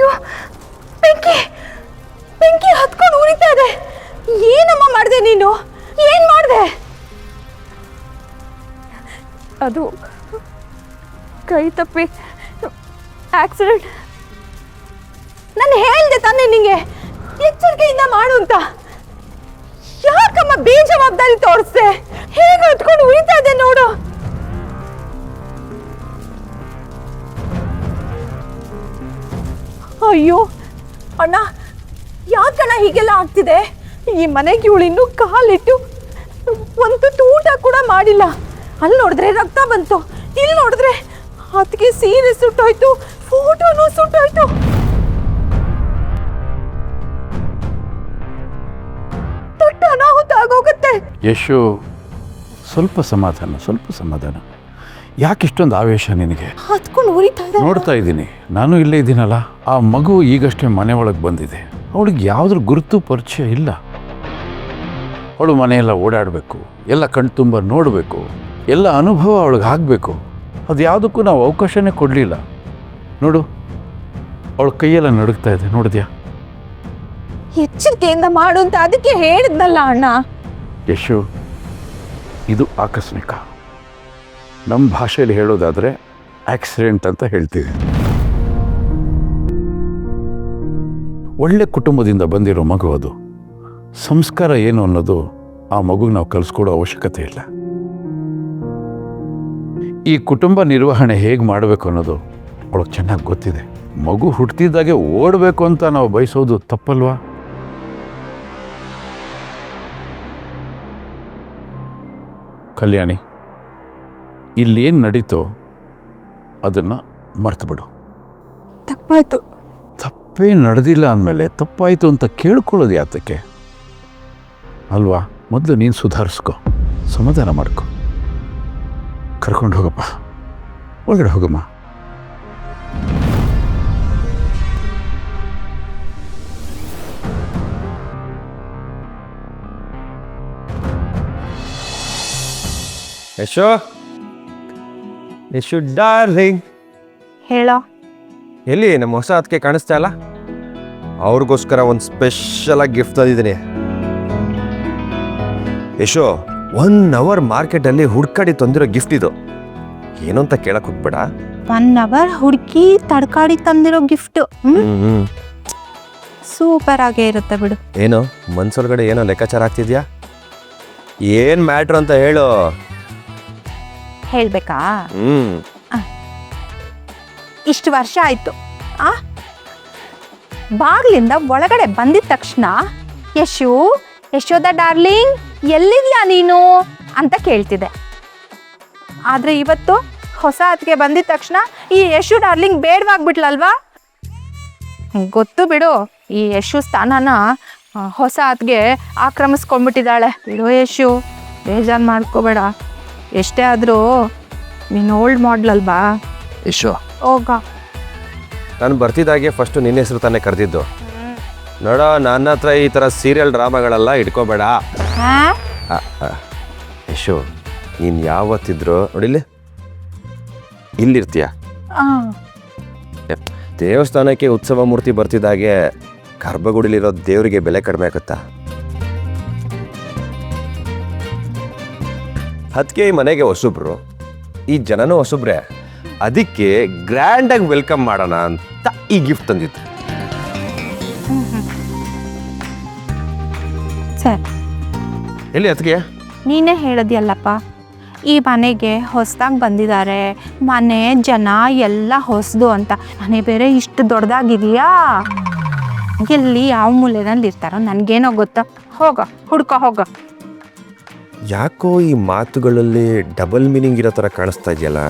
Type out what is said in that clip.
ಅಯ್ಯೋ ಬೆಂಕಿ ಬೆಂಕಿ ಹತ್ಕೊಂಡು ಉರಿತಾ ಇದೆ. ಏನಮ್ಮ ಮಾಡಿದೆ ನೀನು? ಏನ್ ಮಾಡಿದೆ? ಅದು ಕೈ ತಪ್ಪಿ ಆಕ್ಸಿಡೆಂಟ್. ನಾನು ಹೇಳ್ದೆ ತಾನೆ ನಿಂಗೆ ಎಚ್ಚರಿಕೆಯಿಂದ ಮಾಡು ಅಂತ. ಯಾಕಮ್ಮ ಬೇಜವಾಬ್ದಾರಿ ತೋರಿಸ್ದೆ? ಹೇಗೆ ಹತ್ಕೊಂಡು ಉರಿತಾ ಇದೆ ನೋಡು. ಅಯ್ಯೋ ಅಣ್ಣ, ಯಾಕಣ್ಣ ಹೀಗೆಲ್ಲ ಆಗ್ತಿದೆ? ಈ ಮನೆಗೆ ಇವಳು ಇನ್ನೂ ಕಾಲಿಟ್ಟು ಒಂದು ತುತ್ತು ಊಟ ಕೂಡ ಮಾಡಿಲ್ಲ. ಅಲ್ಲಿ ನೋಡಿದ್ರೆ ರಕ್ತ ಬಂತು, ಇಲ್ಲಿ ನೋಡಿದ್ರೆ ಅದಕ್ಕೆ ಸೀರೆ ಸುಟ್ಟೋಯ್ತು, ಫೋಟೋನು ಸುಟ್ಟೋಯ್ತು. ದೊಡ್ಡ ಅನಾಹುತ ಆಗೋಗುತ್ತೆ. ಯಶು, ಸ್ವಲ್ಪ ಸಮಾಧಾನ. ಯಾಕಿಷ್ಟೊಂದು ಆವೇಶ ನಿನಗೆ? ಹತ್ಕೊಂಡು ಉರಿತಾ ಇದೆ. ನೋಡ್ತಾ ಇದ್ದೀನಿ, ನಾನು ಇಲ್ಲೇ ಇದ್ದೀನಲ್ಲ. ಆ ಮಗು ಈಗಷ್ಟೇ ಮನೆ ಒಳಗೆ ಬಂದಿದೆ. ಅವಳಿಗೆ ಯಾವುದ್ರ ಗುರುತು ಪರಿಚಯ ಇಲ್ಲ. ಅವಳು ಮನೆಯೆಲ್ಲ ಓಡಾಡಬೇಕು, ಎಲ್ಲ ಕಣ್ತುಂಬ ನೋಡಬೇಕು, ಎಲ್ಲ ಅನುಭವ ಅವಳಿಗೆ ಆಗಬೇಕು. ಅದು ಯಾವುದಕ್ಕೂ ನಾವು ಅವಕಾಶನೇ ಕೊಡಲಿಲ್ಲ. ನೋಡು, ಅವಳ ಕೈಯೆಲ್ಲ ನಡುಗ್ತಾ ಇದೆ, ನೋಡಿದ್ಯಾ? ಎಚ್ಚರಿಕೆಯಿಂದ ಮಾಡು ಅಂತ ಅದಕ್ಕೆ ಹೇಳಿದ್ನಲ್ಲ ಅಣ್ಣ. ಯಶು, ಇದು ಆಕಸ್ಮಿಕ. ನಮ್ಮ ಭಾಷೆಯಲ್ಲಿ ಹೇಳೋದಾದರೆ ಆಕ್ಸಿಡೆಂಟ್ ಅಂತ ಹೇಳ್ತೀವಿ. ಒಳ್ಳೆ ಕುಟುಂಬದಿಂದ ಬಂದಿರೋ ಮಗು ಅದು. ಸಂಸ್ಕಾರ ಏನು ಅನ್ನೋದು ಆ ಮಗುಗೆ ನಾವು ಕಲಿಸ್ಕೊಡೋ ಅವಶ್ಯಕತೆ ಇಲ್ಲ. ಈ ಕುಟುಂಬ ನಿರ್ವಹಣೆ ಹೇಗೆ ಮಾಡಬೇಕು ಅನ್ನೋದು ಅವಳಿಗೆ ಚೆನ್ನಾಗಿ ಗೊತ್ತಿದೆ. ಮಗು ಹುಟ್ಟಿದಾಗೆ ಓಡಬೇಕು ಅಂತ ನಾವು ಬಯಸೋದು ತಪ್ಪಲ್ವಾ? ಕಲ್ಯಾಣಿ, ಇಲ್ಲೇನು ನಡೀತೋ ಅದನ್ನು ಮರ್ತು ಬಿಡು. ತಪ್ಪಾಯ್ತು. ತಪ್ಪೇ ನಡೆದಿಲ್ಲ ಅಂದಮೇಲೆ ತಪ್ಪಾಯಿತು ಅಂತ ಕೇಳ್ಕೊಳ್ಳೋದು ಯಾತಕ್ಕೆ ಅಲ್ವಾ? ಮೊದಲು ನೀನು ಸುಧಾರಿಸ್ಕೊ, ಸಮಾಧಾನ ಮಾಡ್ಕೊ. ಕರ್ಕೊಂಡು ಹೋಗಪ್ಪ, ಒಳಗಡೆ ಹೋಗಮ್ಮ. ಯಶು ಡಾರ್ಲಿಂಗ್, ಹೇಳೋ. ಎಲ್ಲಿ ನಮ್ಮ ಹೊಸ ಅದಕ್ಕೆ ಕಾಣಿಸ್ತಾ ಇಲ್ಲ? ಅವ್ರಿಗೋಸ್ಕರ ಒಂದು ಸ್ಪೆಷಲ್ ಆಗಿ ಗಿಫ್ಟ್ ತಂದಿದ್ದೀನಿ. ಯಶು, 1 ಅವರ್ ಮಾರ್ಕೆಟಲ್ಲಿ ಹುಡ್ಕಾಡಿ ತಂದಿರೋ ಗಿಫ್ಟ್ ಇದು. ಏನು ಅಂತ ಕೇಳಕ್ ಹೋಗ್ಬೇಡ. 1 ಅವರ್ ಹುಡುಕಿ ತಡ್ಕಾಡಿ ತಂದಿರೋ ಗಿಫ್ಟ್. ಸೂಪರ್ ಆಗೇ ಇರುತ್ತೆ ಬಿಡು. ಏನು ಮನ್ಸೊಳಗಡೆ ಏನೋ ಲೆಕ್ಕಾಚಾರ ಆಗ್ತಿದ್ಯಾ? ಏನ್ ಮ್ಯಾಟ್ರ್ ಅಂತ ಹೇಳು. ಹೇಳ್ಬೇಕಾ? ಇಷ್ಟು ವರ್ಷ ಆಯ್ತು, ಬಾಗ್ಲಿಂದ ಒಳಗಡೆ ಬಂದಿದ ತಕ್ಷಣ ಯಶೋದ ಡಾರ್ಲಿಂಗ್ ಎಲ್ಲಿದ್ಯಾ ನೀನು ಅಂತ ಕೇಳ್ತಿದ್ದೆ. ಆದ್ರೆ ಇವತ್ತು ಹೊಸ ಅತ್ತಿಗೆ ಬಂದಿದ ತಕ್ಷಣ ಈ ಯಶು ಡಾರ್ಲಿಂಗ್ ಬೇಡವಾಗ್ಬಿಟ್ಲಲ್ವಾ? ಗೊತ್ತು ಬಿಡು, ಈ ಯಶು ಸ್ಥಾನನ ಹೊಸ ಅತ್ತಿಗೆ ಆಕ್ರಮಿಸ್ಕೊಂಡ್ಬಿಟ್ಟಿದ್ದಾಳೆ. ಬಿಡು ಯಶು, ಬೇಜಾರು ಮಾಡ್ಕೋಬೇಡ. ಎಷ್ಟೇ ಆದರೂ ನೀನು ಓಲ್ಡ್ ಮಾಡ್ಲ್ ಅಲ್ವಾ? ಯಶು, ಹೋಗ. ನಾನು ಬರ್ತಿದ್ದಾಗೆ ಫಸ್ಟು ನಿನ್ನ ಹೆಸರು ತಾನೇ ಕರೆದಿದ್ದು. ನೋಡೋ, ನನ್ನ ಹತ್ರ ಈ ಥರ ಸೀರಿಯಲ್ ಡ್ರಾಮಾಗಳೆಲ್ಲ ಇಟ್ಕೋಬೇಡ. ಯಶು, ನೀನು ಯಾವತ್ತಿದ್ರು ನೋಡಿಲ್ಲಿ ಇಲ್ಲಿರ್ತೀಯ. ದೇವಸ್ಥಾನಕ್ಕೆ ಉತ್ಸವ ಮೂರ್ತಿ ಬರ್ತಿದ್ದಾಗೆ ಗರ್ಭಗುಡಿಲಿರೋ ದೇವರಿಗೆ ಬೆಲೆ ಕಡಿಮೆ ಆಗುತ್ತಾ? ಅದಕ್ಕೆ ಈ ಮನೆಗೆ ಹೊಸಬ್ರು, ಈ ಜನನೂ ಹೊಸಬ್ರೆ. ಅದಕ್ಕೆ ಗ್ರ್ಯಾಂಡಾಗಿ ವೆಲ್ಕಮ್ ಮಾಡೋಣ ಅಂತ ಈ ಗಿಫ್ಟ್ ತಂದಿದ್ದು. ಸರ್, ಎಲ್ಲಿ ಅದಕ್ಕೆ? ನೀನೇ ಹೇಳಿದ್ಯಲ್ಲಪ್ಪ, ಈ ಮನೆಗೆ ಹೊಸದಾಗಿ ಬಂದಿದ್ದಾರೆ, ಮನೆ ಜನ ಎಲ್ಲ ಹೊಸದು ಅಂತ. ಮನೆ ಬೇರೆ ಇಷ್ಟು ದೊಡ್ಡದಾಗಿದೆಯಾ? ಎಲ್ಲಿ ಯಾವ ಮೂಲೆಯಲ್ಲಿ ಇರ್ತಾರೋ ನನಗೇನೋ ಗೊತ್ತಾ. ಹೋಗ ಹುಡ್ಕೋ ಹೋಗ. ಯಾಕೋ ಈ ಮಾತುಗಳಲ್ಲಿ ಡಬಲ್ ಮೀನಿಂಗ್ ಇರೋ ಥರ ಕಾಣಿಸ್ತಾ ಇದೆಯಲ್ಲ.